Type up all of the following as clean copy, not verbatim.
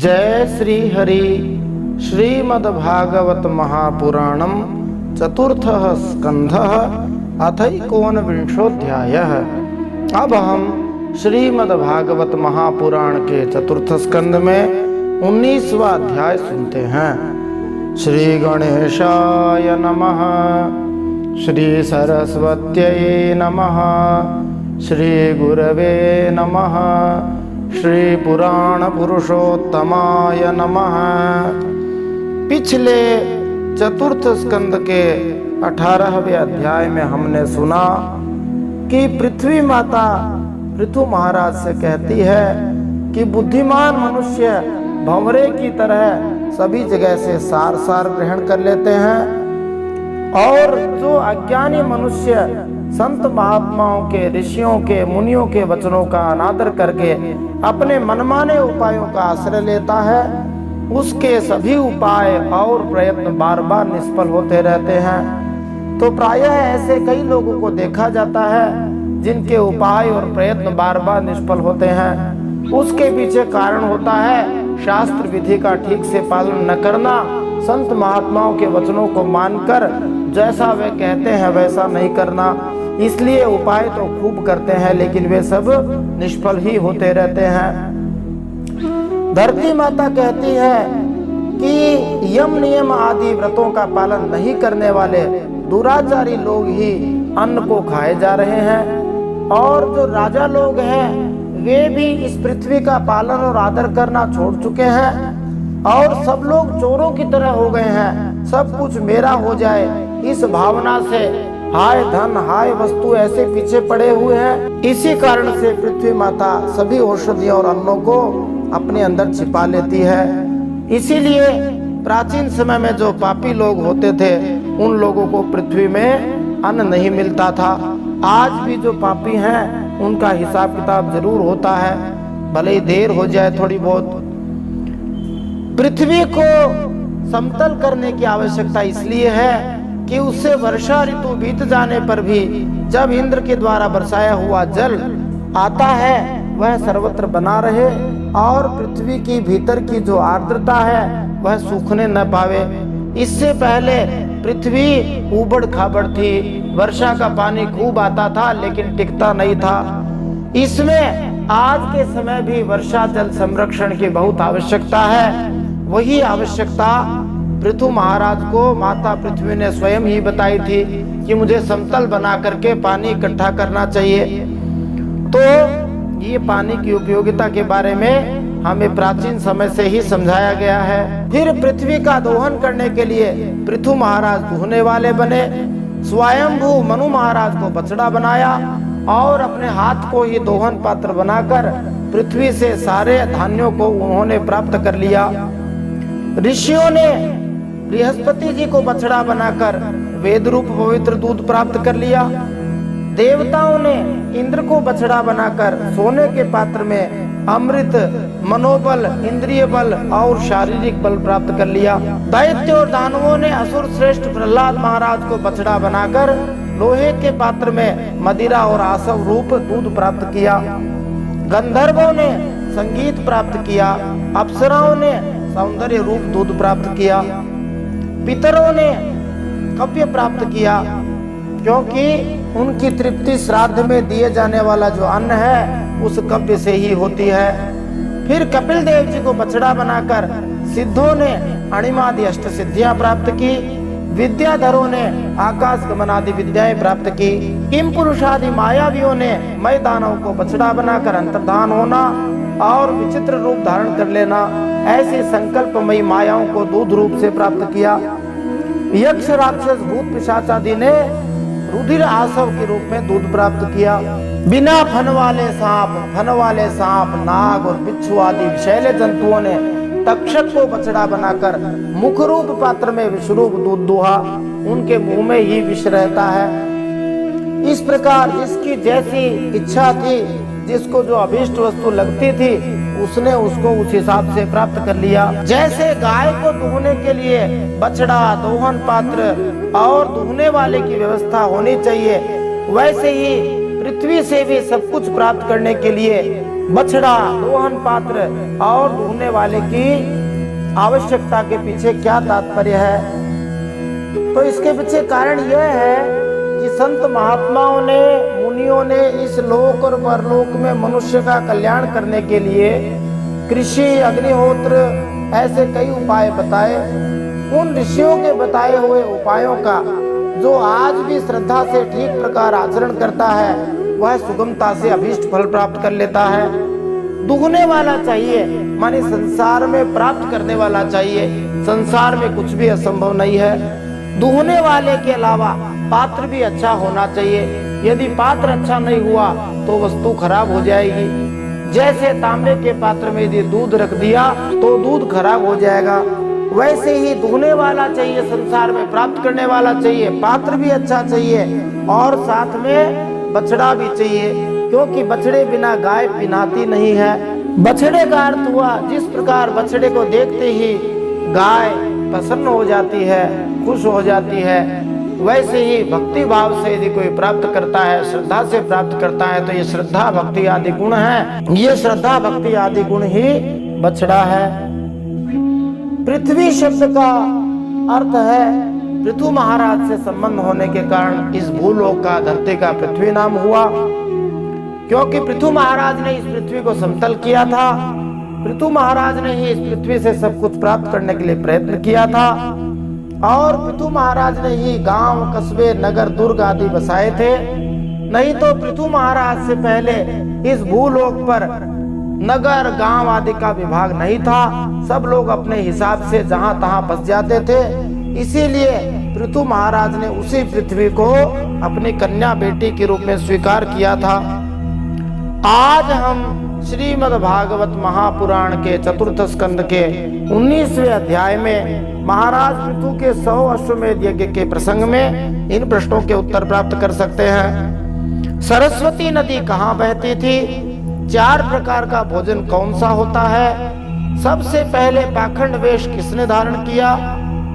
जय श्री हरि श्रीमद्भागवत महापुराणम चतुर्थः स्कंधः अथैकोनविंशोऽध्यायः। अब हम श्रीमद्भागवत महापुराण के चतुर्थ स्कंद में 19वां अध्याय सुनते हैं। श्री गणेशाय नमः, श्री सरस्वत्यै नमः, श्री गुरवे नमः, श्री पुराण पुरुषोत्तमाय नमः। पिछले चतुर्थ स्कंद के 18वें अध्याय में हमने सुना कि पृथ्वी माता पृथु महाराज से कहती है कि बुद्धिमान मनुष्य भंवरे की तरह सभी जगह से सार सार ग्रहण कर लेते हैं और जो अज्ञानी मनुष्य संत महात्माओं के, ऋषियों के, मुनियों के वचनों का अनादर करके अपने मनमाने उपायों का आश्रय लेता है, उसके सभी उपाय और प्रयत्न बार बार निष्फल होते रहते हैं। तो प्रायः ऐसे कई लोगों को देखा जाता है जिनके उपाय और प्रयत्न बार बार निष्फल होते हैं। उसके पीछे कारण होता है शास्त्र विधि का ठीक से पालन न करना, संत महात्माओं के वचनों को मानकर जैसा वे कहते हैं वैसा नहीं करना। इसलिए उपाय तो खूब करते हैं लेकिन वे सब निष्फल ही होते रहते हैं। धरती माता कहती है कि यम नियम आदि व्रतों का पालन नहीं करने वाले दुराचारी लोग ही अन्न को खाए जा रहे हैं और जो राजा लोग हैं वे भी इस पृथ्वी का पालन और आदर करना छोड़ चुके हैं और सब लोग चोरों की तरह हो गए हैं। सब कुछ मेरा हो जाए इस भावना से हाय धन हाय वस्तु ऐसे पीछे पड़े हुए हैं। इसी कारण से पृथ्वी माता सभी औषधियों और अन्नों को अपने अंदर छिपा लेती है। इसीलिए प्राचीन समय में जो पापी लोग होते थे उन लोगों को पृथ्वी में अन्न नहीं मिलता था। आज भी जो पापी हैं उनका हिसाब किताब जरूर होता है, भले ही देर हो जाए थोड़ी बहुत। पृथ्वी को समतल करने की आवश्यकता इसलिए है कि उससे वर्षा ऋतु बीत जाने पर भी जब इंद्र के द्वारा बरसाया हुआ जल आता है वह सर्वत्र बना रहे और पृथ्वी की भीतर की जो आर्द्रता है वह सूखने न पावे। इससे पहले पृथ्वी उबड़ खाबड़ थी, वर्षा का पानी खूब आता था लेकिन टिकता नहीं था। इसमें आज के समय भी वर्षा जल संरक्षण की बहुत आवश्यकता है। वही आवश्यकता पृथु महाराज को माता पृथ्वी ने स्वयं ही बताई थी कि मुझे समतल बना करके पानी इकट्ठा करना चाहिए। तो ये पानी की उपयोगिता के बारे में हमें प्राचीन समय से ही समझाया गया है। फिर पृथ्वी का दोहन करने के लिए पृथु महाराज दोहने वाले बने। स्वयंभू मनु महाराज को बछड़ा बनाया और अपने हाथ को ही दोहन पात्र बनाकर पृथ्वी से सारे धान्यों को उन्होंने प्राप्त कर लिया। ऋषियों ने बृहस्पति जी को बछड़ा बनाकर वेद रूप पवित्र दूध प्राप्त कर लिया। देवताओं ने इंद्र को बछड़ा बनाकर सोने के पात्र में अमृत, मनोबल, इंद्रिय बल और शारीरिक बल प्राप्त कर लिया। दैत्य और दानवों ने असुर श्रेष्ठ प्रहलाद महाराज को बछड़ा बनाकर लोहे के पात्र में मदिरा और आसव रूप दूध प्राप्त किया। गंधर्वों ने संगीत प्राप्त किया, अप्सराओं ने सौंदर्य रूप दूध प्राप्त किया, पितरों ने कव्य प्राप्त किया क्योंकि उनकी तृप्ति श्राद्ध में दिए जाने वाला जो अन्न है उस कव्य से ही होती है। फिर कपिल देव जी को बछड़ा बनाकर सिद्धों ने अणिमादि अष्ट सिद्धियां प्राप्त की। विद्याधरों ने आकाश गमन आदि विद्याएं प्राप्त की। किम पुरुषादि मायावियों ने मय दानव को बछड़ा बनाकर अंतर्धान होना और विचित्र रूप धारण कर लेना ऐसी संकल्पमयी मायाओं को दूध रूप से प्राप्त किया। यक्ष, राक्षस, भूत, पिशाच आदि ने रुधिर आसव के रूप में दूध प्राप्त किया। बिना फन वाले सांप, नाग और बिच्छू आदि विषैले जंतुओं ने तक्षक को बछड़ा बनाकर मुख रूप पात्र में विषरूप दूध दुहा। उनके मुंह में ही विष रहता है। इस प्रकार जिसकी जैसी इच्छा थी, जिसको जो अभीष्ट वस्तु लगती थी उसने उसको उस हिसाब से प्राप्त कर लिया। जैसे गाय को दुहने के लिए बछड़ा, दोहन पात्र और दुहने वाले की व्यवस्था होनी चाहिए, वैसे ही पृथ्वी से भी सब कुछ प्राप्त करने के लिए बछड़ा, दोहन पात्र और दूहने वाले की आवश्यकता के पीछे क्या तात्पर्य है? तो इसके पीछे कारण यह है कि संत महात्माओं ने, मुनियों ने इस लोक और परलोक में मनुष्य का कल्याण करने के लिए कृषि, अग्निहोत्र ऐसे कई उपाय बताए। उन ऋषियों के बताए हुए उपायों का जो आज भी श्रद्धा से ठीक प्रकार आचरण करता है वह सुगमता से अभीष्ट फल प्राप्त कर लेता है। दुगने वाला चाहिए, माने संसार में प्राप्त करने वाला चाहिए। संसार में कुछ भी असंभव नहीं है। दुहने वाले के अलावा पात्र भी अच्छा होना चाहिए। यदि पात्र अच्छा नहीं हुआ तो वस्तु खराब हो जाएगी। जैसे तांबे के पात्र में यदि दूध रख दिया तो दूध खराब हो जाएगा, वैसे ही दुहने वाला चाहिए, संसार में प्राप्त करने वाला चाहिए, पात्र भी अच्छा चाहिए और साथ में बछड़ा भी चाहिए, क्योंकि बछड़े बिना गाय पिनाती नहीं है। बछड़े का अर्थ हुआ जिस प्रकार बछड़े को देखते ही गाय प्रसन्न हो जाती है, खुश हो जाती है, वैसे ही भक्ति भाव से यदि कोई प्राप्त करता है, श्रद्धा से प्राप्त करता है, तो ये श्रद्धा भक्ति आदि गुण है। ये श्रद्धा भक्ति आदि गुण ही बछड़ा है। पृथ्वी शब्द का अर्थ है पृथु महाराज से संबंध होने के कारण इस भूलोक का, धरती का पृथ्वी नाम हुआ, क्योंकि पृथु महाराज ने इस पृथ्वी को समतल किया था। पृथु महाराज ने ही इस पृथ्वी से सब कुछ प्राप्त करने के लिए प्रयत्न किया था और पृथु महाराज ने ही गांव, कस्बे, नगर, दुर्ग आदि बसाए थे। नहीं तो पृथु महाराज से पहले इस भूलोक पर नगर, गांव आदि का विभाग नहीं था। सब लोग अपने हिसाब से जहां तहां बस जाते थे। इसीलिए पृथु महाराज ने उसी पृथ्वी को अपनी कन्या बेटी के रूप में स्वीकार किया था। आज हम श्रीमद् भागवत महापुराण के चतुर्थ स्कंद के 19वें अध्याय में महाराज पृथु के 100 अश्वमेध यज्ञ के प्रसंग में इन प्रश्नों के उत्तर प्राप्त कर सकते हैं। सरस्वती नदी कहाँ बहती थी? 4 प्रकार का भोजन कौन सा होता है? सबसे पहले पाखंड वेश किसने धारण किया?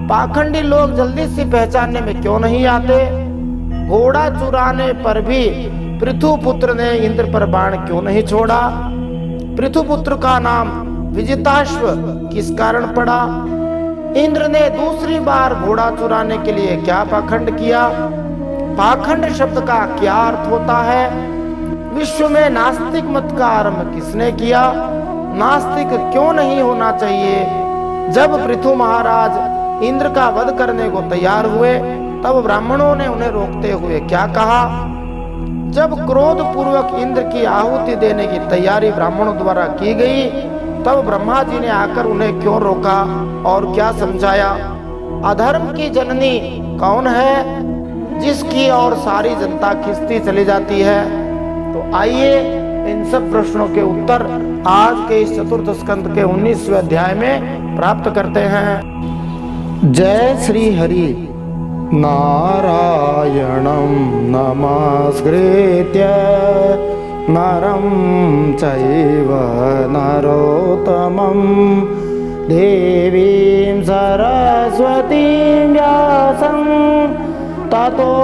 पाखंडी लोग जल्दी से पहचानने में क्यों नहीं आते? घोड़ा चुराने पर भी पृथुपुत्र ने इंद्र पर बाण क्यों नहीं छोड़ा? पृथुपुत्र का नाम विजिताश्व किस कारण पड़ा? इंद्र ने दूसरी बार घोड़ा चुराने के लिए क्या पाखंड किया? पाखंड शब्द का क्या अर्थ होता है? विश्व में नास्तिक मत का आरंभ किसने किया? नास्तिक क्यों नहीं होना चाहिए? जब पृथु महाराज इंद्र का वध करने को तैयार हुए तब ब्राह्मणों ने उन्हें रोकते हुए क्या कहा? जब क्रोध पूर्वक इंद्र की आहुति देने की तैयारी ब्राह्मणों द्वारा की गई तब ब्रह्मा जी ने आकर उन्हें क्यों रोका और क्या समझाया? अधर्म की जननी कौन है जिसकी और सारी जनता खिसती चली जाती है? तो आइए इन सब प्रश्नों के उत्तर आज के इस चतुर्थ स्कंद के 19वें अध्याय में प्राप्त करते हैं। जय श्री हरि। नारायणं नमस्कृत्य नरं चैव नरोत्तमं देवीं सरस्वतीं व्यासं ततो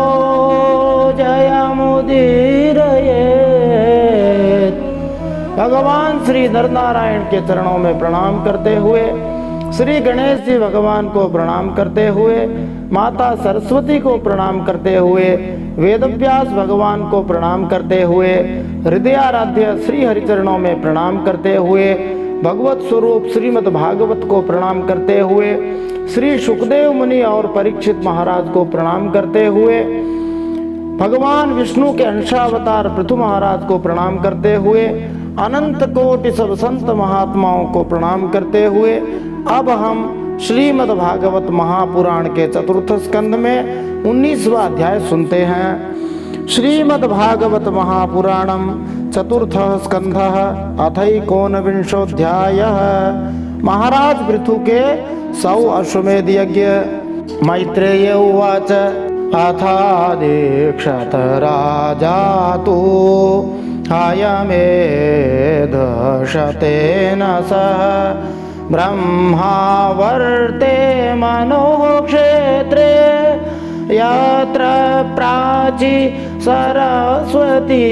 जयमुदीरयेत्। भगवान श्री नरनारायण के चरणों में प्रणाम करते हुए, श्री गणेश जी भगवान को प्रणाम करते हुए, माता सरस्वती को प्रणाम करते हुए, वेदव्यास भगवान को प्रणाम करते हुए, हृदयाराध्य श्री हरिचरणों में प्रणाम करते हुए, भगवत स्वरूप श्रीमद् भागवत को प्रणाम करते हुए, श्री सुखदेव मुनि और परीक्षित महाराज को प्रणाम करते हुए, भगवान विष्णु के अंशावतार पृथु महाराज को प्रणाम करते हुए, अनंत कोटि सब संत महात्माओं को प्रणाम करते हुए अब हम श्रीमद् भागवत महापुराण के चतुर्थ स्कंद में 19वां अध्याय सुनते हैं। श्रीमद् भागवत महापुराणम चतुर्थ स्कंध अथैकोनविंशोऽध्यायः। महाराज पृथु के 100 अश्वमेध यज्ञ। मैत्रेय उवाच अथा दीक्षत राजा तु हयमेधशतेन सह ब्रह्मावर्ते मनोक्षेत्रे यत्र प्राची सरस्वती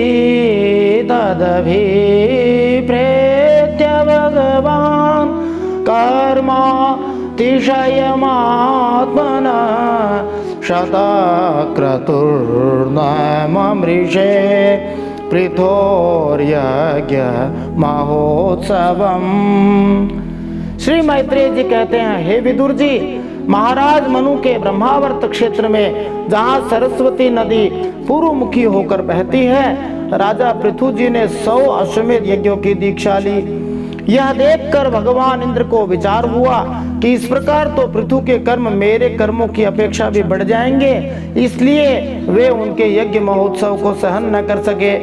तदभिप्रेत्य भगवान् कर्मातिशयमात्मना शतक्रतुर्नममृषे पृथोर्यज्ञ महोत्सवम्। श्री मैत्रेय जी कहते हैं, हे विदुर जी, महाराज मनु के ब्रह्मावर्त क्षेत्र में जहाँ सरस्वती नदी पूर्वमुखी होकर बहती है, राजा पृथु जी ने 100 अश्वमेध यज्ञों की दीक्षा ली। यह देखकर भगवान इंद्र को विचार हुआ कि इस प्रकार तो पृथु के कर्म मेरे कर्मों की अपेक्षा भी बढ़ जाएंगे, इसलिए वे उनके यज्ञ महोत्सव को सहन न कर सके।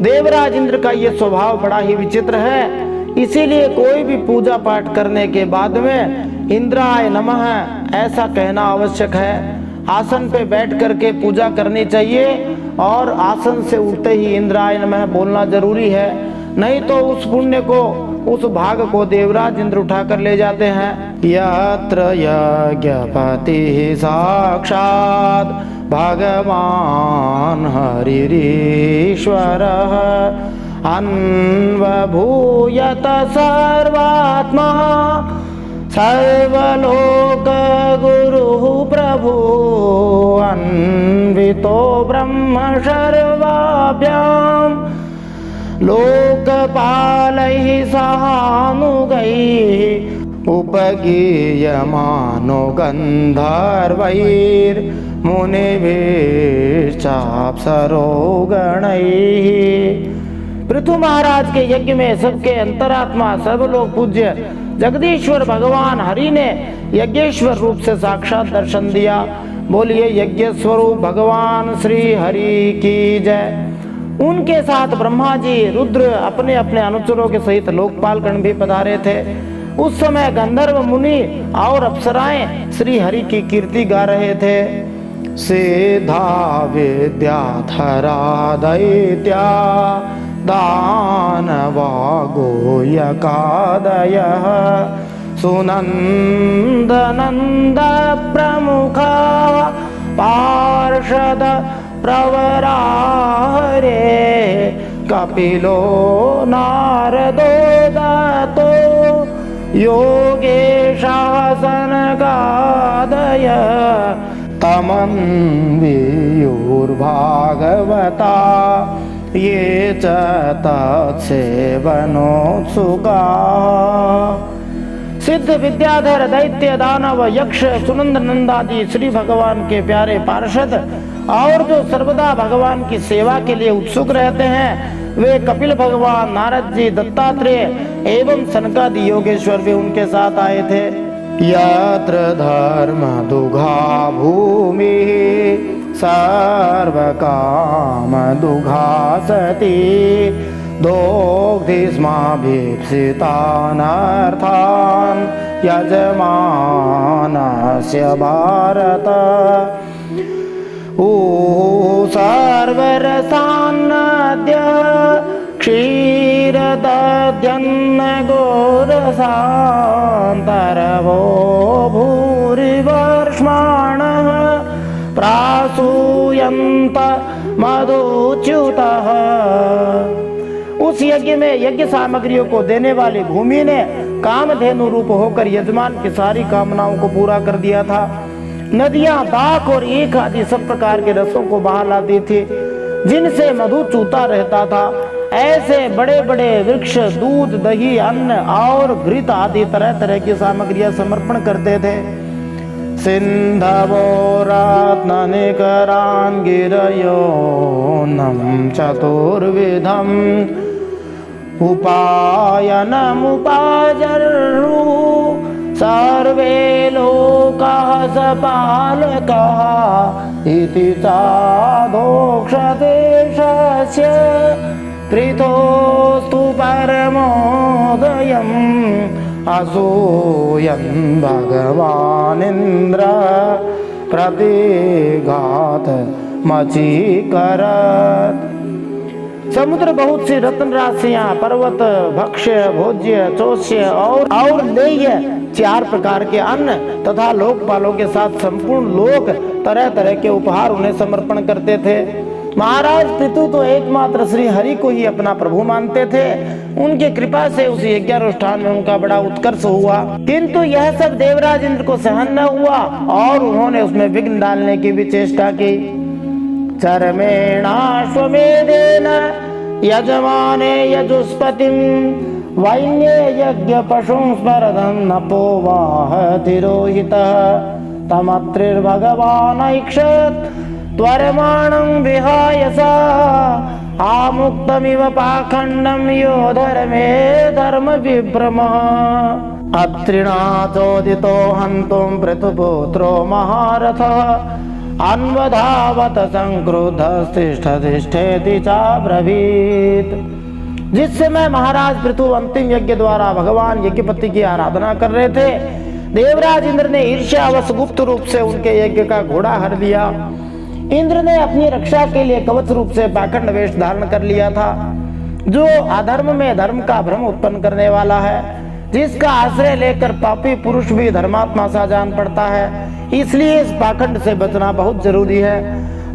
देवराज इंद्र का यह स्वभाव बड़ा ही विचित्र है, इसीलिए कोई भी पूजा पाठ करने के बाद में इंद्राय नमः ऐसा कहना आवश्यक है। आसन पे बैठ करके पूजा करनी चाहिए और आसन से उठते ही इंद्राय नमः बोलना जरूरी है, नहीं तो उस पुण्य को, उस भाग को देवराज इंद्र उठा कर ले जाते हैं। यत्र यज्ञपति साक्षात् भगवान हरिरीश्वरः अन्वभूयत सर्वात्मा सर्वलोक गुरुः प्रभु अन्वितो ब्रह्म सर्वाभ्याम् लोकपालैः सहानुगैः उपगीयमानो गन्धर्वैर्मुनिभिश्चाप्सरो गणैः। पृथु महाराज के यज्ञ में सबके अंतरात्मा सर्वलोक पूज्य जगदीश्वर भगवान हरि ने यज्ञेश्वर रूप से साक्षात दर्शन दिया। बोलिए यज्ञ स्वरूप भगवान श्री हरि की जय। उनके साथ ब्रह्मा जी, रुद्र अपने अपने अनुचरों के सहित लोकपाल गण भी पधारे थे। उस समय गंधर्व मुनि और अप्सराएं श्री हरि की कीर्ति गा रहे थे। सिद्धा विद्याधरा दैत्या दानवा गोयकादयः सुनंद नंद प्रमुखा पार्षद प्रवरा हरे कपिलो नारदो दत्तो योगेशासन गादय तमन्वियुर्भागवता ये च तत्सेवनोत्सुका। सिद्ध विद्याधर दैत्य दानव यक्ष सुनंद नंदादि श्री भगवान के प्यारे पार्षद और जो सर्वदा भगवान की सेवा के लिए उत्सुक रहते हैं, वे कपिल भगवान, नारद जी, दत्तात्रेय एवं सनकादि योगेश्वर भी उनके साथ आए थे। यत्र धर्म दुघा भूमि सर्वकाम दुघा सती दोग्धिस्माभीप्सितानर्थान् यजमानस्य भारत सर्वरसान्नद्य क्षीरदध्यन्न गोरसान्तरवो भूरिवर्ष्माणः प्रासूयन्त मधुच्युतः। उस यज्ञ में यज्ञ सामग्रियों को देने वाली भूमि ने कामधेनु रूप होकर यजमान की सारी कामनाओं को पूरा कर दिया था। नदियां दाख और ईख आदि सब प्रकार के रसों को बहा लाती थी, जिनसे मधु चूता रहता था। ऐसे बड़े बड़े वृक्ष दूध, दही, अन्न और घृत आदि तरह तरह की सामग्रियां समर्पण करते थे। सिंधवो रत्ननिकरान् गिरयोन्नं चतुर्विधम् उपायनमुपाजरु सर्वे लोकाः सपालकाः इति चाधोक्षदेशस्य पृथोस्तु परमोदयम् असूयन् भगवानिन्द्र प्रतिघात मचीकरत्। समुद्र बहुत सी रत्न राशियां, पर्वत, भक्ष्य, भोज्य, चोष्य और लेह्य 4 प्रकार के अन्न तथा लोकपालों के साथ संपूर्ण लोक तरह तरह के उपहार उन्हें समर्पण करते थे। महाराज पृथु तो एकमात्र श्री हरि को ही अपना प्रभु मानते थे। उनकी कृपा से उस यज्ञानुष्ठान में उनका बड़ा उत्कर्ष हुआ, किंतु यह सब देवराज इंद्र को सहन न हुआ और उन्होंने उसमें विघ्न डालने की भी चेष्टा की। चरमेणाश्वमेधेन यजमाने यजुष्पतिं वैन्ये यज्ञ पशुं स्मरदं नपोवाह तिरोहितः तमत्रिर्भगवान् ऐक्षत् त्वरमाणं विहाय सा आमुक्तमिव पाखण्डं यो धर्मे धर्म विभ्रमः अत्रिणा चोदितो हन्तुं पृथुपुत्रो महारथः अन्वधावत संक्रुद्धस्तिष्ठतिष्ठेति चाब्रवीत्। जिस समय महाराज पृथु अंतिम यज्ञ द्वारा भगवान यज्ञपति की आराधना कर रहे थे, देवराज इंद्र ने ईर्ष्यावश गुप्त रूप से उनके यज्ञ का घोड़ा हर लिया। इंद्र ने अपनी रक्षा के लिए कवच रूप से पाखंड वेश धारण कर लिया था, जो अधर्म में धर्म का भ्रम उत्पन्न करने वाला है, जिसका आश्रय लेकर पापी पुरुष भी धर्मात्मा सा जान पड़ता है। इसलिए इस पाखंड से बचना बहुत जरूरी है।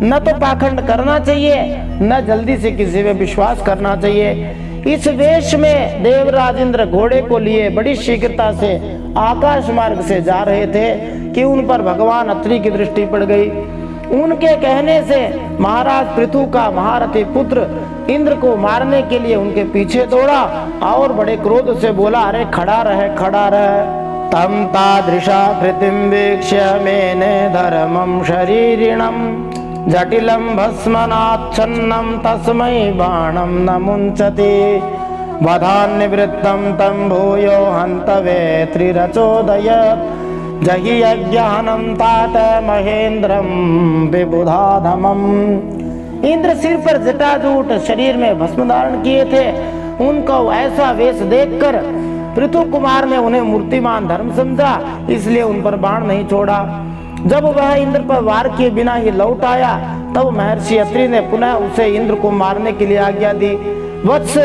न तो पाखंड करना चाहिए, न जल्दी से किसी में विश्वास करना चाहिए। इस वेश में देवराज इंद्र घोड़े को लिए बड़ी शीघ्रता से आकाश मार्ग से जा रहे थे कि उन पर भगवान अत्रि की दृष्टि पड़ गई। उनके कहने से महाराज पृथु का महारथी पुत्र इंद्र को मारने के लिए उनके पीछे दौड़ा और बड़े क्रोध से बोला, अरे खड़ा रहे खड़ा रहे। तम तादृशा कृतिं वीक्ष्य मेने धर्मं शरीरिणं जटिलं भस्मनाच्छन्नं तस्मै बाणं न मुञ्चति वधान्निवृत्तं तं भूयो हन्तवे त्रिरचोदयत् जहि यज्ञहनं तात महेन्द्रं विबुधाधमम्। इंद्र सिर पर जटाजूट शरीर में भस्म धारण किए थे। उनका ऐसा वेश देखकर पृथु कुमार ने उन्हें मूर्तिमान धर्म समझा, इसलिए उन पर बाण नहीं छोड़ा। जब वह इंद्र पर वार किए बिना ही लौट आया, तब महर्षि अत्रि ने पुनः उसे इंद्र को मारने के लिए आज्ञा दी। वत्स,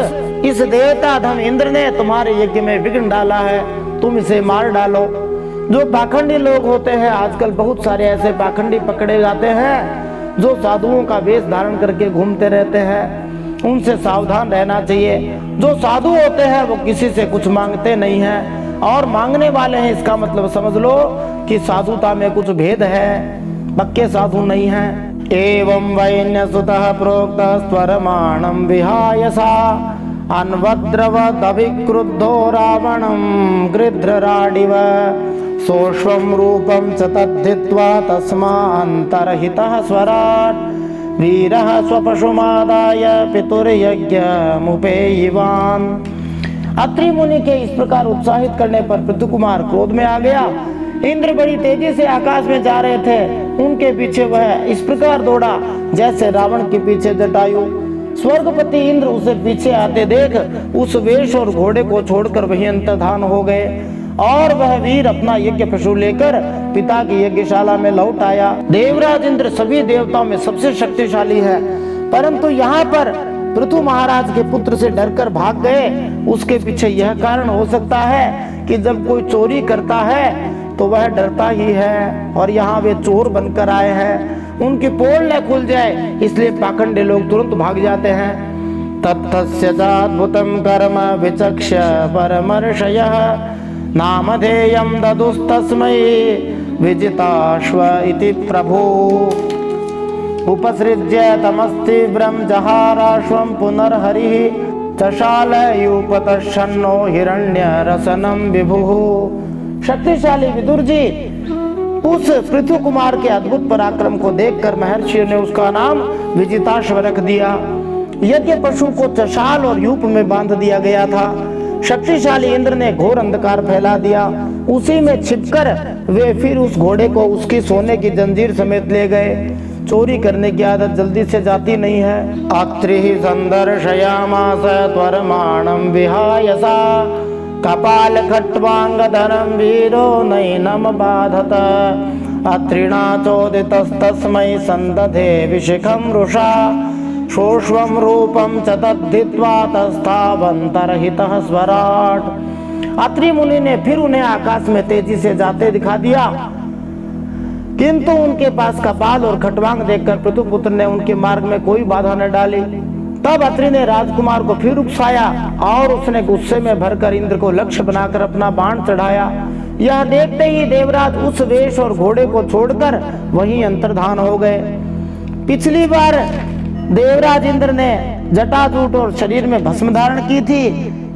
इस देवता धम इंद्र ने तुम्हारे यज्ञ में विघ्न डाला है, तुम इसे मार डालो। जो पाखंडी लोग होते हैं, आजकल बहुत सारे ऐसे पाखंडी पकड़े जाते हैं जो साधुओं का वेश धारण करके घूमते रहते हैं, उनसे सावधान रहना चाहिए। जो साधु होते हैं वो किसी से कुछ मांगते नहीं हैं, और मांगने वाले हैं इसका मतलब समझ लो कि साधुता में कुछ भेद है, पक्के साधु नहीं हैं। एवं वैन्य सुतः प्रोक्त स्वरमाणं विहाय सा अन्वद्रवदभिक्रुद्धो रावणं गृध्रराडिव सोष्वं रूपं च तद्धित्वा तस्मान्तरहितः स्वराट् वीरः स्वपशुमादाय पितुर्यज्ञमुपेयिवान्। अत्रि मुनि के इस प्रकार उत्साहित करने पर पृथु कुमार क्रोध में आ गया। इंद्र बड़ी तेजी से आकाश में जा रहे थे, उनके पीछे वह इस प्रकार दौड़ा जैसे रावण के पीछे जटायु। स्वर्गपति इंद्र उसे पीछे आते देख उस वेश और घोड़े को छोड़कर वहीं अंतर्धान हो गए, और वह वीर अपना यज्ञ पशु लेकर पिता की यज्ञशाला में लौट आया। देवराज इंद्र सभी देवताओं में सबसे शक्तिशाली है, परंतु यहाँ पर पृथु महाराज के पुत्र से डरकर भाग गए। उसके पीछे यह कारण हो सकता है कि जब कोई चोरी करता है तो वह डरता ही है, और यहाँ वे चोर बनकर आए हैं, उनकी पोल न खुल जाए इसलिए पाखंडी लोग तुरंत भाग जाते हैं। तत्तस्य चाद्भुतं कर्म विचक्ष्य परमर्षयः नामधेयं ददुस्तस्मै विजिताश्व इति प्रभु उपसृज्य तमस्तीव्रं जहाराश्वं पुनर्हरिः चशालयूपतशन्नो हिरण्यरसनं विभुः। शक्तिशाली विदुर जी उस पृथु कुमार के अद्भुत पराक्रम को देखकर महर्षियों ने उसका नाम विजिताश्व रख दिया। यज्ञ पशु को चशाल और यूप में बांध दिया गया था। शक्तिशाली इंद्र ने घोर अंधकार फैला दिया, उसी में छिपकर वे फिर उस घोड़े को उसकी सोने की जंजीर समेत ले गए। चोरी करने की आदत जल्दी से जाती नहीं है। अत्रिः संदर्शयामास त्वरमाणं विहाय सा कपाल खट्वांगधरं वीरो नैनम बाधत अत्रिणा चोदितस्तस्मै संदधे विशिखं रुषा शोष्वं रूपं च तद्धित्वा तस्थावन्तरहितः स्वराट्। अत्रि मुनि ने फिर उन्हें आकाश में तेजी से जाते दिखा दिया। किंतु उनके पास कपाल और खटवांग देखकर पृथुपुत्र ने उनके मार्ग में कोई बाधा न डाली। तब अत्रि ने राजकुमार को फिर उकसाया और उसने गुस्से में भरकर इंद्र को लक्ष्य बनाकर अपना बाण चढ़ाया। यह देखते ही देवराज उस वेश और घोड़े को छोड़कर वहीं अंतर्धान हो गए। पिछली बार देवराज इंद्र ने जटाजूट और शरीर में भस्म धारण की थी।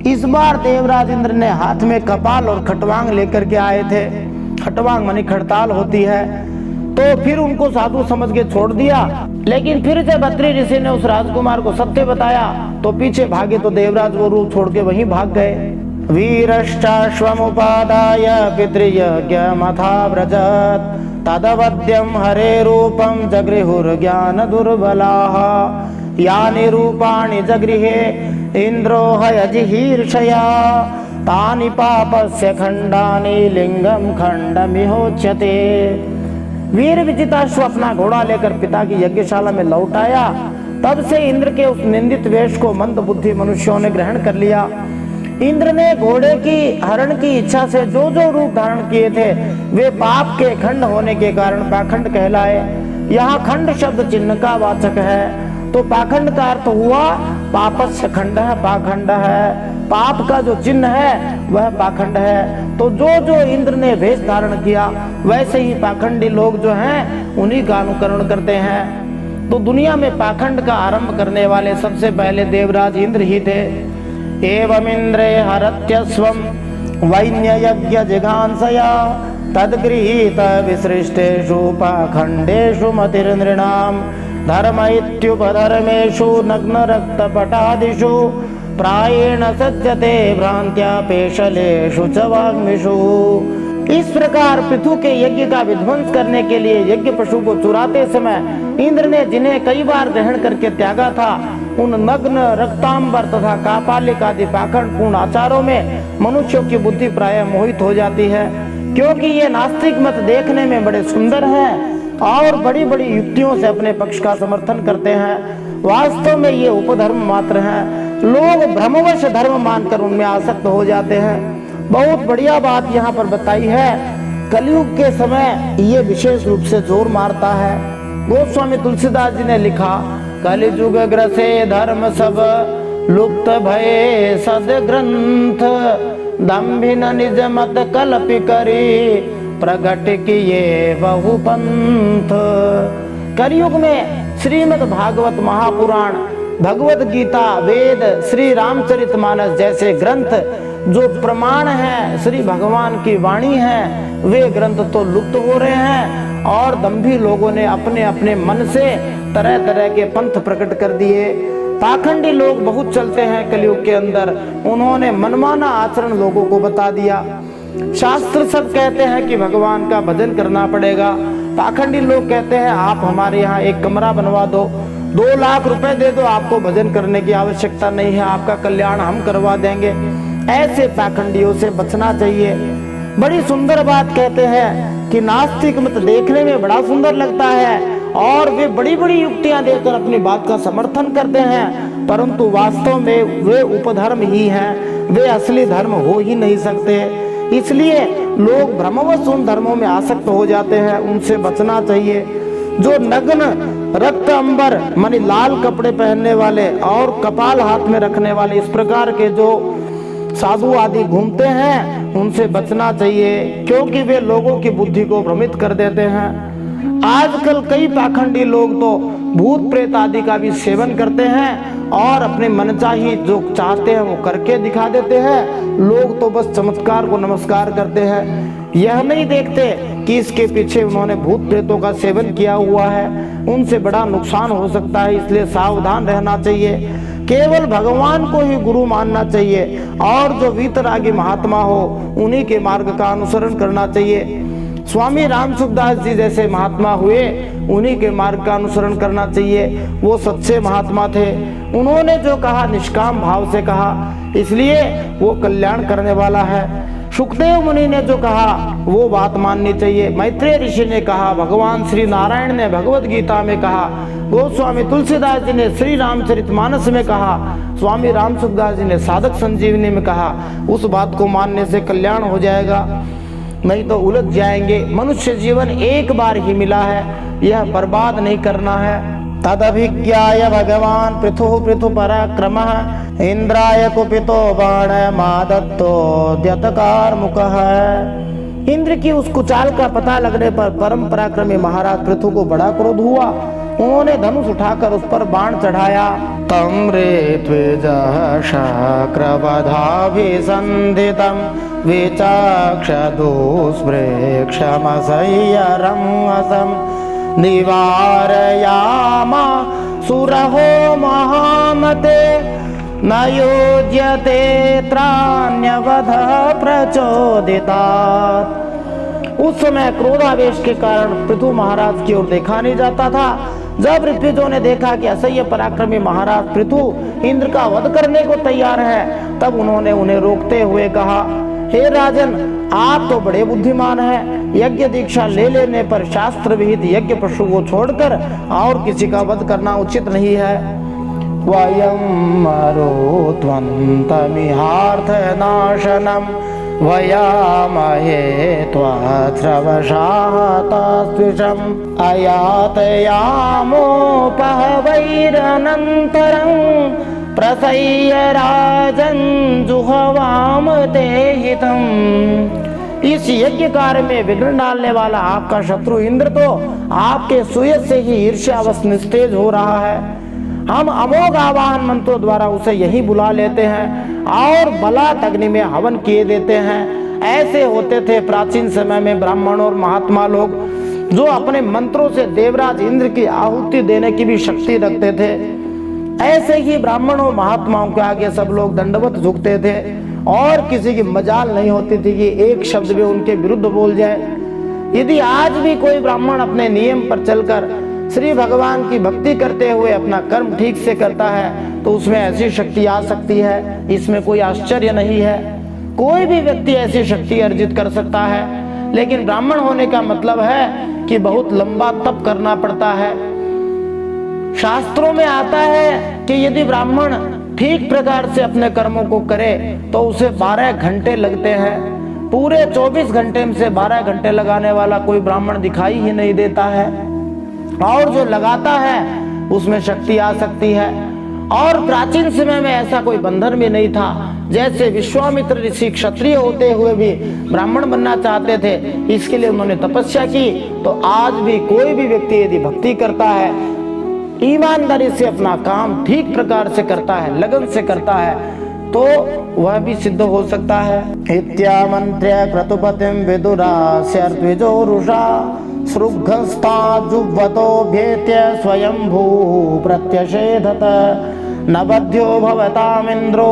इस बार देवराज इंद्र ने हाथ में कपाल और खटवांग लेकर के आए थे। खटवांग मानी खड़ताल होती है। तो फिर उनको साधु समझ के छोड़ दिया। लेकिन फिर जब अत्रि ऋषि ने उस राजकुमार को सत्य बताया तो पीछे भागे तो देवराज वो रूप छोड़ के वहीं भाग गए। वीरश्चाश्वमुपादाय पितृयज्ञमथाव्रजत् तदवद्यं हरे रूपं जगृहुर्ज्ञान दुर्बलाः यानि रूपाणि जगृहे इंद्रो हयजिहीर्षया तानि पापस्य खंडानि लिंगम खंडमिहोच्यते। वीर विजिताश्व अपना घोड़ा लेकर पिता की यज्ञशाला में लौट आया। तब से इंद्र के उस निंदित वेश को मंद बुद्धि मनुष्यों ने ग्रहण कर लिया। इंद्र ने घोड़े की हरण की इच्छा से जो जो रूप धारण किए थे वे पाप के खंड होने के कारण पाखंड कहलाए। यहाँ खंड शब्द चिन्ह का वाचक है। तो पाखंड का अर्थ हुआ पापस्य खंड है, पाखंड है। पाप का जो चिन्ह है वह पाखंड है। तो जो जो इंद्र ने वेश धारण किया वैसे ही पाखंडी लोग जो हैं उन्हीं का अनुकरण करते हैं। तो दुनिया में पाखंड का आरंभ करने वाले सबसे पहले देवराज इंद्र ही थे। एवं इंद्रे हरत्यस्वं वैन्ययज्ञ जिघांसया तद्गृहीत विसृष्टेषु पाखंडेषु मतिर्नृणाम् धर्म इत्युपधर्मेषु नग्न रक्तपटादिषु प्रायेण सज्जते भ्रांत्या पेशलेषु च वाग्मिषु। इस प्रकार पृथु के यज्ञ का विध्वंस करने के लिए यज्ञ पशु को चुराते समय इंद्र ने जिन्हें कई बार ग्रहण करके त्यागा था उन नग्न रक्तांबर तथा कापालिक आदि पाखंड पूर्ण आचारों में मनुष्यों की बुद्धि प्राय मोहित हो जाती है। क्योंकि ये नास्तिक मत देखने में बड़े सुंदर हैं और बड़ी बड़ी युक्तियों से अपने पक्ष का समर्थन करते हैं। वास्तव में ये उपधर्म मात्र हैं। लोग भ्रमवश धर्म मानकर उनमें आसक्त हो जाते हैं। बहुत बढ़िया बात यहाँ पर बताई है। कलयुग के समय ये विशेष रूप से जोर मारता है। गोस्वामी तुलसीदास जी ने लिखा, कलिजुग ग्रसे धर्म सब लुप्त भये सदग्रंथ दम्भिन निज मत कल्पि करी प्रगट किए बहु पंथ। कलयुग में श्रीमद् भागवत महापुराण, भगवत गीता, वेद, श्री रामचरितमानस जैसे ग्रंथ जो प्रमाण है, श्री भगवान की वाणी है, वे ग्रंथ तो लुप्त हो रहे हैं और दंभी लोगों ने अपने अपने मन से तरह तरह के पंथ प्रकट कर दिए। पाखंडी लोग बहुत चलते हैं कलयुग के अंदर। उन्होंने मनमाना आचरण लोगों को बता दिया। शास्त्र सब कहते हैं कि भगवान का भजन करना पड़ेगा। पाखंडी लोग कहते हैं आप हमारे यहाँ एक कमरा बनवा दो, 2 लाख रुपए दे दो, आपको भजन करने की आवश्यकता नहीं है, आपका कल्याण हम करवा देंगे। ऐसे पाखंडियों से बचना चाहिए। बड़ी सुंदर बात कहते हैं कि नास्तिक मत देखने में बड़ा सुंदर लगता है और वे बड़ी बड़ी युक्तियां देकर अपनी बात का समर्थन करते हैं, परंतु वास्तव में वे उपधर्म ही हैं। वे असली धर्म हो ही नहीं सकते। इसलिए लोग भ्रमवश उन धर्मों में आसक्त हो जाते हैं। उनसे बचना चाहिए। जो नग्न रक्त अंबर मानी लाल कपड़े पहनने वाले और कपाल हाथ में रखने वाले इस प्रकार के जो साधु आदि घूमते हैं उनसे बचना चाहिए, क्योंकि वे लोगों की बुद्धि को भ्रमित कर देते हैं। आजकल कई पाखंडी लोग तो भूत प्रेत आदि का भी सेवन करते हैं और अपने मनचाही जो चाहते हैं वो करके दिखा देते हैं। लोग तो बस चमत्कार को नमस्कार करते हैं, यह नहीं देखते कि इसके पीछे उन्होंने भूत प्रेतों का सेवन किया हुआ है। उनसे बड़ा नुकसान हो सकता है, इसलिए सावधान रहना चाहिए। केवल भगवान को ही गुरु मानना चाहिए और जो वीतरागी महात्मा हो उन्हीं के मार्ग का अनुसरण करना चाहिए। स्वामी राम सुखदास जी जैसे महात्मा हुए उन्हीं के मार्ग का अनुसरण करना चाहिए। वो सच्चे महात्मा थे। उन्होंने जो कहा निष्काम भाव से कहा, इसलिए वो कल्याण करने वाला है। सुखदेव मुनि ने जो कहा वो बात माननी चाहिए। मैत्रेय ऋषि ने कहा, भगवान श्री नारायण ने भगवत गीता में कहा, गोस्वामी तुलसीदास जी ने श्री रामचरितमानस में कहा, स्वामी राम सुखदास जी ने साधक संजीवनी में कहा, उस बात को मानने से कल्याण हो जाएगा। नहीं तो उलझ जाएंगे। मनुष्य जीवन एक बार ही मिला है, यह बर्बाद नहीं करना है। तदभिज्ञाय भगवान पृथु पराक्रमः इंद्राय कुपितो बाण मादत्तो द्यतकार मुखः। इंद्र की उस कुचाल का पता लगने पर परम पराक्रमी महाराज पृथु को बड़ा क्रोध हुआ। उन्होंने धनुष उठाकर उस पर बाण चढ़ाया। तम रे त्विजः शक्रवधाभिसन्धितं विचाक्ष दुष्प्रेक्षमसह्यरंहसं निवारयामा सुरहो महामते न योज्यते त्राण्यवधः प्रचोदितात्। उस समय क्रोधावेश के कारण पृथु महाराज की ओर देखा नहीं जाता था। जब ऋत्विजों ने देखा कि असह्य पराक्रमी महाराज पृथु इंद्र का वध करने को तैयार है, तब उन्होंने उन्हें रोकते हुए कहा, हे राजन, आप तो बड़े बुद्धिमान हैं। यज्ञ दीक्षा ले लेने पर शास्त्र विहित यज्ञ पशु को छोड़कर और किसी का वध करना उचित नहीं है। वयं मरुत्वन्तमिहार्थ नाशनम वयामहे त्वस्रवशातस्विषम् अयातयामोपहवैरनन्तरं प्रसह्य राजन् जुहवाम ते हितम्। इस यज्ञ कार्य में विघ्न डालने वाला आपका शत्रु इंद्र तो आपके सुयश से ही ईर्ष्यावश निस्तेज हो रहा है। हम अमोघ आवाहन मंत्रों द्वारा उसे यही बुला लेते हैं और बलात् अग्नि में हवन किए देते हैं। ऐसे होते थे प्राचीन समय में ब्राह्मण और महात्मा लोग, जो अपने मंत्रों से देवराज इंद्र की आहुति देने की भी शक्ति रखते थे। ऐसे ही ब्राह्मणों महात्माओं के आगे सब लोग दंडवत झुकते थे और किसी की मजाल नहीं होती थी कि एक शब्द भी उनके विरुद्ध बोल जाए। यदि आज भी कोई ब्राह्मण अपने नियम पर चलकर श्री भगवान की भक्ति करते हुए अपना कर्म ठीक से करता है तो उसमें ऐसी शक्ति आ सकती है, इसमें कोई आश्चर्य नहीं है। कोई भी व्यक्ति ऐसी शक्ति अर्जित कर सकता है, लेकिन ब्राह्मण होने का मतलब है कि बहुत लंबा तप करना पड़ता है। शास्त्रों में आता है कि यदि ब्राह्मण ठीक प्रकार से अपने कर्मों को करे तो उसे 12 घंटे लगते हैं। पूरे 24 घंटे में से 12 घंटे लगाने वाला कोई ब्राह्मण दिखाई ही नहीं देता है, और जो लगाता है उसमें शक्ति आ सकती है। और प्राचीन समय में ऐसा कोई बंधन भी नहीं था। जैसे विश्वामित्र ऋषि क्षत्रिय होते हुए भी ब्राह्मण बनना चाहते थे, इसके लिए उन्होंने तपस्या की। तो आज भी कोई भी व्यक्ति यदि भक्ति करता है, ईमानदारी से अपना काम ठीक प्रकार से करता है, लगन से करता है, तो वह भी सिद्ध हो सकता है। इत्यामन्त्र्य क्रतुपतिं विदुरास्यर्द्विजोरुषा सृग्घस्ता जुह्वतो भेत्य स्वयंभू प्रत्यषेधत न बध्यो भवतामिन्द्रो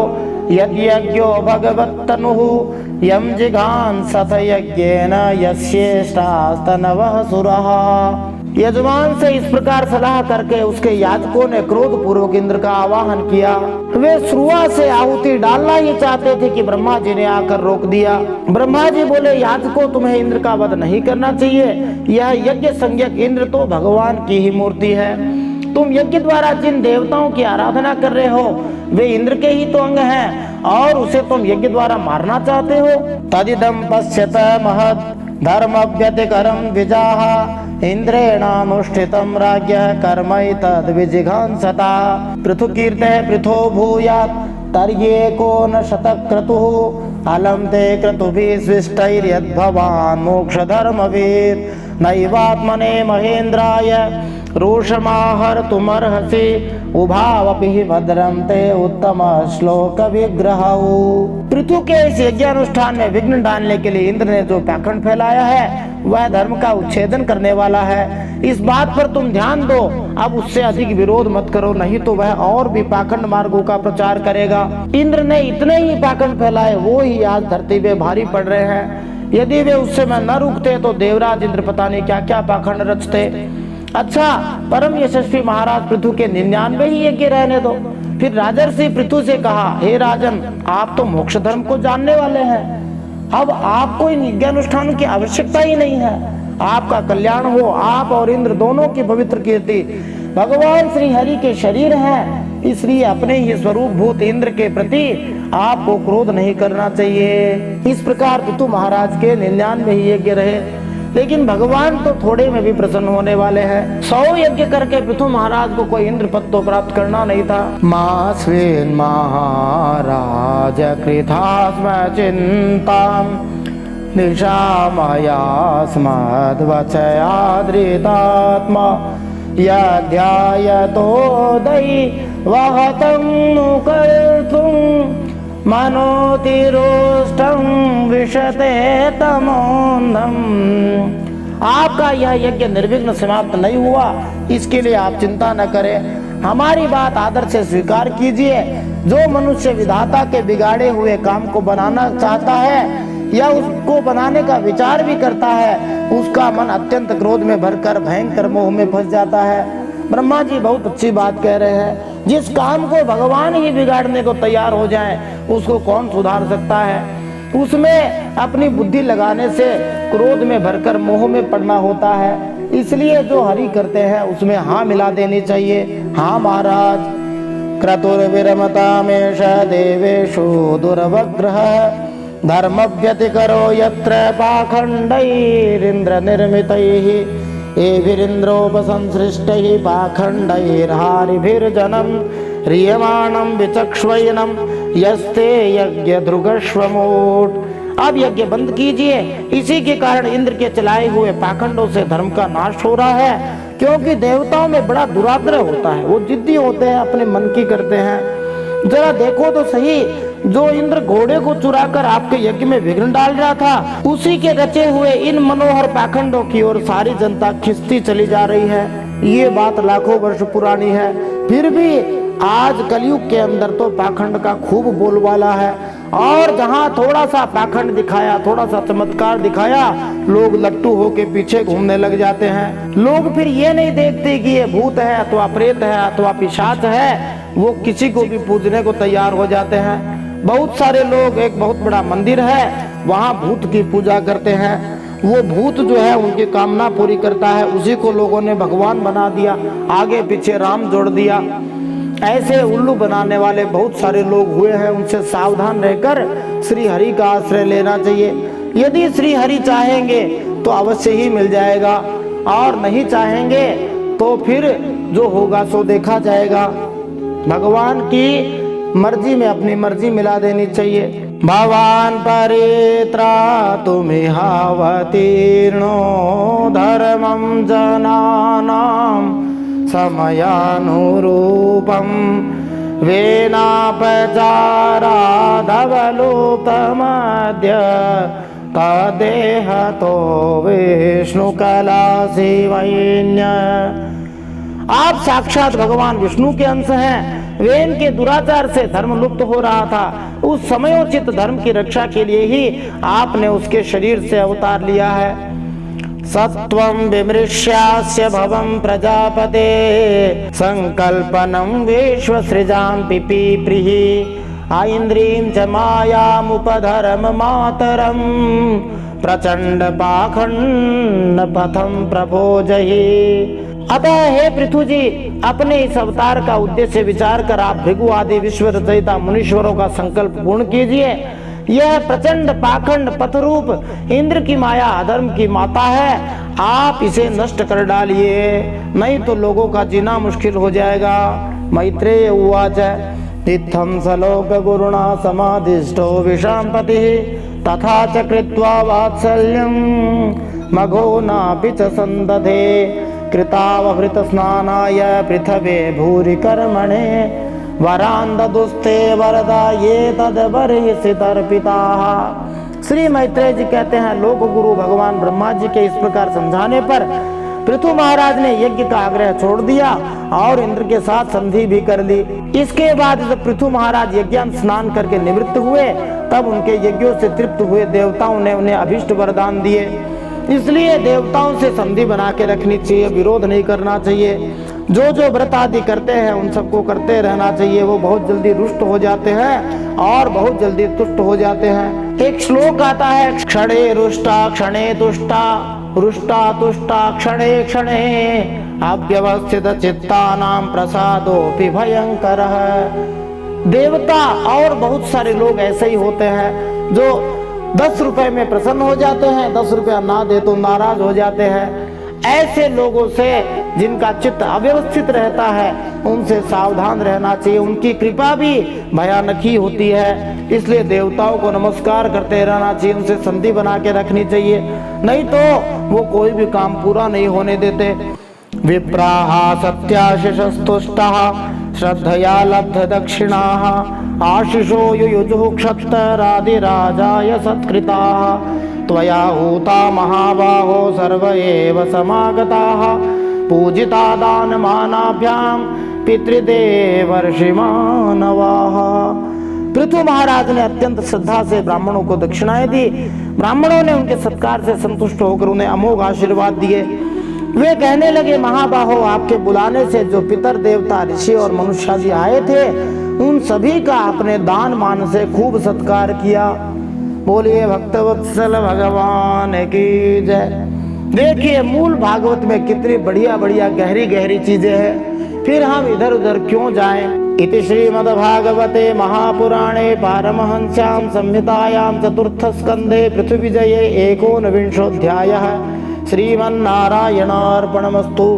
यद्यज्ञो भगवत्तनुः यं जिघांसथ यज्ञेन यस्येष्टास्तनवः सुरः। यजमान से इस प्रकार सलाह करके उसके याजकों ने क्रोध पूर्वक इंद्र का आवाहन किया। वे शुरुआत से आहुति डालना ही चाहते थे कि ब्रह्मा जी ने आकर रोक दिया। ब्रह्मा जी बोले, याजकों, तुम्हें इंद्र का वध नहीं करना चाहिए। यह यज्ञ संज्ञक इंद्र तो भगवान की ही मूर्ति है। तुम यज्ञ द्वारा जिन देवताओं की आराधना कर रहे हो वे इंद्र के ही तो अंग हैं, और उसे तुम यज्ञ द्वारा मारना चाहते हो। तदिदं पश्यत महत् धर्मव्यतिकरं द्विजाः इंद्रेणानुष्ठितं राज्ञः कर्मैतद्विजिघांसता। पृथुकीर्तः पृथो भूयात् तर्ह्येको न शतक्रतुः अलं ते क्रतुभिः सृष्टैर्यद्भवान् मोक्षधर्मवीर नैवात्मने महेन्द्राय रोषमाहर्तुमर्हसि उभावपि भद्रं ते उत्तम श्लोक विग्रहौ। पृथु के इस यज्ञानुष्ठान में विघ्न डालने के लिए इंद्र ने जो पाखंड फैलाया है वह धर्म का उच्छेदन करने वाला है। इस बात पर तुम ध्यान दो, अब उससे अधिक विरोध मत करो, नहीं तो वह और भी पाखंड मार्गों का प्रचार करेगा। इंद्र ने इतने ही पाखंड फैलाए, वो ही आज धरती पे भारी पड़ रहे हैं। यदि वे उस समय न रुकते तो देवराज इंद्र पता नहीं क्या क्या पाखंड रचते। अच्छा, परम यशस्वी महाराज पृथु के 99 ही यज्ञ रहने दो। फिर राजर्षि पृथु से कहा, हे राजन, आप तो मोक्ष धर्म को जानने वाले हैं, अब आपको इन यज्ञानुष्ठानों की आवश्यकता ही नहीं है। आपका कल्याण हो। आप और इंद्र दोनों की पवित्र कीर्ति भगवान श्री हरि के शरीर हैं, इसलिए अपने ही स्वरूप भूत इंद्र के प्रति आपको क्रोध नहीं करना चाहिए। इस प्रकार पृथु महाराज के 99 यज्ञ रहे, लेकिन भगवान तो थोड़े में भी प्रसन्न होने वाले हैं। 100 यज्ञ करके पृथु महाराज को कोई इंद्र पद तो प्राप्त करना नहीं था। मास्विन महाराज कृतास्म चिंताम निशामया स्मद्वचयाद्रितात्मा यध्यायतो दैवहतं नुकर्तुं मनोतिरोष्टं विशते तमोन्धम। आपका यह यज्ञ निर्विघ्न समाप्त नहीं हुआ, इसके लिए आप चिंता न करें। हमारी बात आदर से स्वीकार कीजिए। जो मनुष्य विधाता के बिगाड़े हुए काम को बनाना चाहता है या उसको बनाने का विचार भी करता है, उसका मन अत्यंत क्रोध में भरकर भयंकर मोह में फंस जाता है। ब्रह्मा जी बहुत अच्छी बात कह रहे हैं। जिस काम को भगवान ही बिगाड़ने को तैयार हो जाए, उसको कौन सुधार सकता है। उसमें अपनी बुद्धि लगाने से क्रोध में भरकर मोह में पड़ना होता है। इसलिए जो हरि करते हैं उसमें हाँ मिला देनी चाहिए। हाँ महाराज, क्रतुर्विरमतामेष देवेषु दुर्वग्रह धर्म व्यतिकरो यत्र पाखंडैरिंद्र निर्मितैः एभिरिंद्रोपसंसृष्टैः पाखंडैर्हारिभिर्जनं ह्रियमाणं विचक्ष्वैनं यस्ते यज्ञधृगश्वमूढ। अब यज्ञ बंद कीजिए। इसी के कारण इंद्र के चलाए हुए पाखंडों से धर्म का नाश हो रहा है, क्योंकि देवताओं में बड़ा दुराग्रह होता है। वो जिद्दी होते हैं, अपने मन की करते हैं। जरा देखो तो सही, जो इंद्र घोड़े को चुराकर आपके यज्ञ में विघ्न डाल रहा था, उसी के रचे हुए इन मनोहर पाखंडों की ओर सारी जनता खिंचती चली जा रही है। ये बात लाखों वर्ष पुरानी है, फिर भी आज कलयुग के अंदर तो पाखंड का खूब बोलबाला है। और जहाँ थोड़ा सा पाखंड दिखाया, थोड़ा सा चमत्कार दिखाया, लोग लट्टू होके पीछे घूमने लग जाते हैं। लोग फिर ये नहीं देखते कि ये भूत है अथवा प्रेत है अथवा पिशाच है, वो किसी को भी पूजने को तैयार हो जाते हैं। बहुत सारे लोग, एक बहुत बड़ा मंदिर है, वहाँ भूत की पूजा करते हैं। वो भूत जो है उनकी कामना पूरी करता है, उसी को लोगों ने भगवान बना दिया, आगे पीछे राम जोड़ दिया। ऐसे उल्लू बनाने वाले बहुत सारे लोग हुए हैं। उनसे सावधान रहकर श्री हरि का आश्रय लेना चाहिए। यदि श्री हरि चाहेंगे तो अवश्य ही मिल जाएगा, और नहीं चाहेंगे तो फिर जो होगा सो देखा जाएगा। भगवान की मर्जी में अपनी मर्जी मिला देनी चाहिए। भवान परित्रातुमिहावतीर्णो धर्मं जनानां समयानुरूपं वेनापचारादवलोकमद्य तदेहतो विष्णुकलाशिवैन्य। आप साक्षात भगवान विष्णु के अंश हैं। वेन के दुराचार से धर्म लुप्त हो रहा था, उस समयोचित धर्म की रक्षा के लिए ही आपने उसके शरीर से अवतार लिया है। सत्वं विमृश्यास्य भवं प्रजापते संकल्पनं विश्वसृजां पिपीप्रिहि ऐन्द्रीं च मायामुपधर्म मातरं प्रचंड पाखंड पथं प्रभोजहि। अतः हे पृथु जी, अपने इस अवतार का उद्देश्य विचार कर आप भृगु आदि विश्व रचयिता मुनीश्वरों का संकल्प पूर्ण कीजिए। यह प्रचंड पाखंड पथरूप इंद्र की माया अधर्म की माता है, आप इसे नष्ट कर डालिए, नहीं तो लोगों का जीना मुश्किल हो जाएगा। मैत्रेय उवाच इत्थं सलोक गुरुणा समाधिष्टो विशांपतिः तथा च कृत्वा वात्सल्यं मघो नापि च संदधे कृतावहृत स्नानाय पृथवे भूरि कर्मणे वरांददुस्ते वरदा ये तदबर्हिषि तर्पिताः। श्री मैत्रेय जी कहते हैं, लोक गुरु भगवान ब्रह्मा जी के इस प्रकार समझाने पर पृथु महाराज ने यज्ञ का आग्रह छोड़ दिया और इंद्र के साथ संधि भी कर ली। इसके बाद जब पृथु महाराज यज्ञ स्नान करके निवृत्त हुए, तब उनके यज्ञों से तृप्त हुए देवताओं ने उन्हें अभिष्ट वरदान दिए। इसलिए देवताओं से संधि बना के रखनी चाहिए, विरोध नहीं करना चाहिए। जो जो व्रत आदि करते हैं उन सबको करते रहना चाहिए। वो बहुत जल्दी रुष्ट हो जाते हैं और बहुत जल्दी तुष्ट हो जाते हैं। एक श्लोक आता है, क्षणे रुष्टा क्षणे तुष्टा रुष्टा तुष्टा क्षणे क्षणे अव्यवस्थित चित्तानां प्रसादोपि भयंकरः। देवता और बहुत सारे लोग ऐसे ही होते हैं जो 10 रुपए में प्रसन्न हो जाते हैं, 10 रुपया ना दे तो नाराज हो जाते हैं। ऐसे लोगों से जिनका चित्त अव्यवस्थित रहता है उनसे सावधान रहना चाहिए। उनकी कृपा भी भयानक ही होती है, इसलिए देवताओं को नमस्कार करते रहना चाहिए, उनसे संधि बना के रखनी चाहिए, नहीं तो वो कोई भी काम पूरा नहीं होने देते। विप्राः सत्याशिषस्तुष्टाः श्रद्धया लब्ध दक्षिणाः आशिषो युयुजुः क्षत्तरादिराजाय सत्कृताः त्वया हूता महाबाहो सर्व एव समागताः पूजिता दानमानाभ्यां पितृदेवर्षि मानवाः। पृथु महाराज ने अत्यंत श्रद्धा से ब्राह्मणों को दक्षिणाएं दी। ब्राह्मणों ने उनके सत्कार से संतुष्ट होकर उन्हें अमोघ आशीर्वाद दिए। वे कहने लगे, महाबाहो, आपके बुलाने से जो पितर देवता ऋषि और मनुष्यादि आए थे उन सभी का अपने दान मान से खूब सत्कार किया। बोलिए भक्तवत्सल भगवान की जय। देखिए मूल भागवत में कितनी बढ़िया बढ़िया गहरी गहरी चीजें हैं, फिर हम इधर उधर क्यों जाएं। इति श्रीमद्भागवते महापुराणे पारमहंस्यां संहितायां चतुर्थ स्कंधे पृथ्वीविजये एकोनविंशोऽध्यायः श्रीमन्नारायणार्पणमस्तु।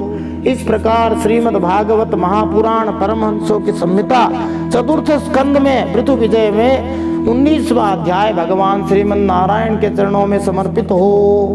इस प्रकार श्रीमद् भागवत महापुराण परमहंसों की संहिता चतुर्थ स्कंद में पृथु विजय में 19वां अध्याय भगवान श्रीमन नारायण के चरणों में समर्पित हो।